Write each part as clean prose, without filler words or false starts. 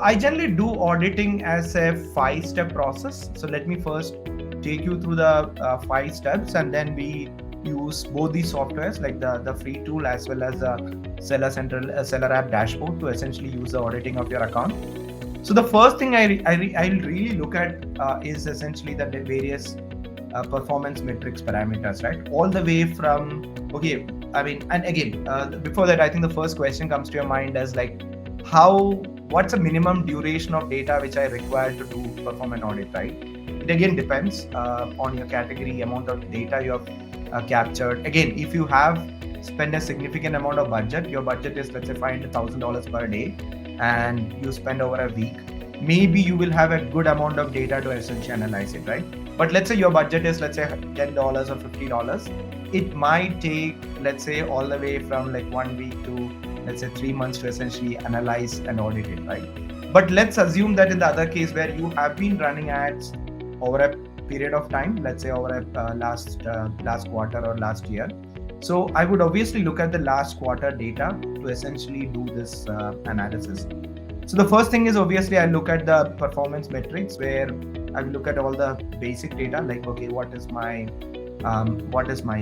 I generally do auditing as a 5-step process. So let me first take you through the 5 steps, and then we use both these softwares like the free tool as well as the seller app dashboard to essentially use the auditing of your account. So the first thing I really look at is essentially the various performance metrics parameters, right? All the way from, okay, I mean, and again, before that, I think the first question comes to your mind as like, what's the minimum duration of data which I require to do perform an audit, right? It again depends on your category, amount of data you have captured. Again, if you have spent a significant amount of budget, your budget is let's say $500,000 per day, and you spend over a week, maybe you will have a good amount of data to essentially analyze it, right? But let's say your budget is let's say $10 or $50, it might take let's say all the way from like 1 week to let's say 3 months to essentially analyze and audit it, right? But let's assume that in the other case where you have been running ads over a period of time, let's say over a last quarter or last year. So I would obviously look at the last quarter data to essentially do this analysis. So the first thing is obviously I look at the performance metrics, where I will look at all the basic data like, okay, what is my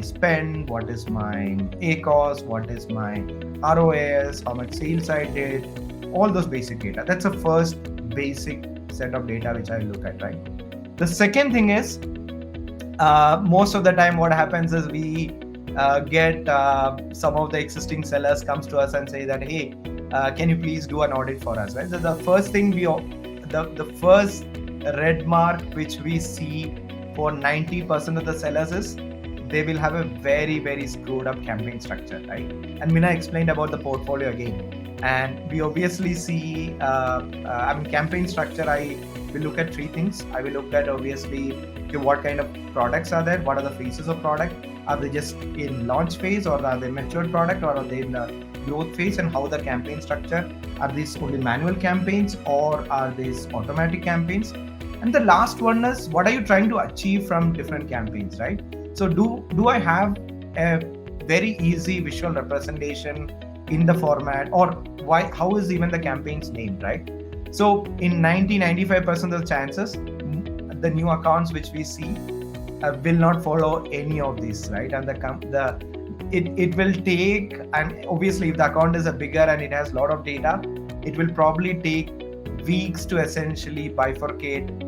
spend, what is my ACoS, what is my ROAS, how much sales I did, all those basic data. That's the first basic set of data which I look at, right? The second thing is most of the time what happens is we get some of the existing sellers comes to us and say that, hey, can you please do an audit for us, right? So the first thing the first red mark which we see for 90% of the sellers is they will have a very, very screwed up campaign structure, right? And Mina explained about the portfolio again. And we obviously see, campaign structure, I will look at 3 things. I will look at obviously, okay, what kind of products are there? What are the phases of product? Are they just in launch phase, or are they matured product, or are they in the growth phase, and how the campaign structure? Are these only manual campaigns, or are these automatic campaigns? And the last one is, what are you trying to achieve from different campaigns, right? So do I have a very easy visual representation in the format, or how is even the campaign's named, right? So in 95% of the chances, the new accounts which we see will not follow any of these, right? And it will take, and obviously if the account is a bigger and it has a lot of data, it will probably take weeks to essentially bifurcate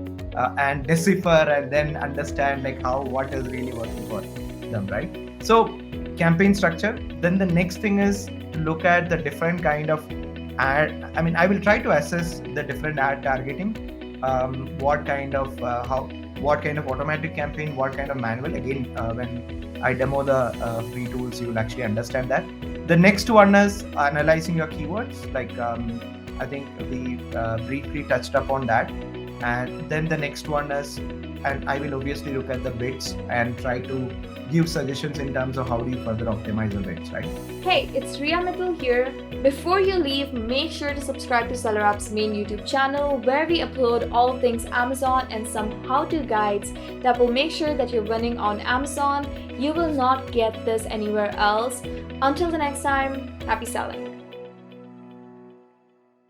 and decipher and then understand like what is really working for them, right? So campaign structure. Then the next thing is to look at the different kind of ad. I mean, I will try to assess the different ad targeting, what kind of automatic campaign, what kind of manual. Again, when I demo the free tools, you will actually understand that. The next one is analyzing your keywords. Like I think we briefly touched upon that. And then the next one is, and I will obviously look at the bids and try to give suggestions in terms of how do you further optimize the bids, right? Hey, it's Riya Mittal here. Before you leave, make sure to subscribe to Seller App's main YouTube channel, where we upload all things Amazon and some how-to guides that will make sure that you're winning on Amazon. You will not get this anywhere else. Until the next time, happy selling.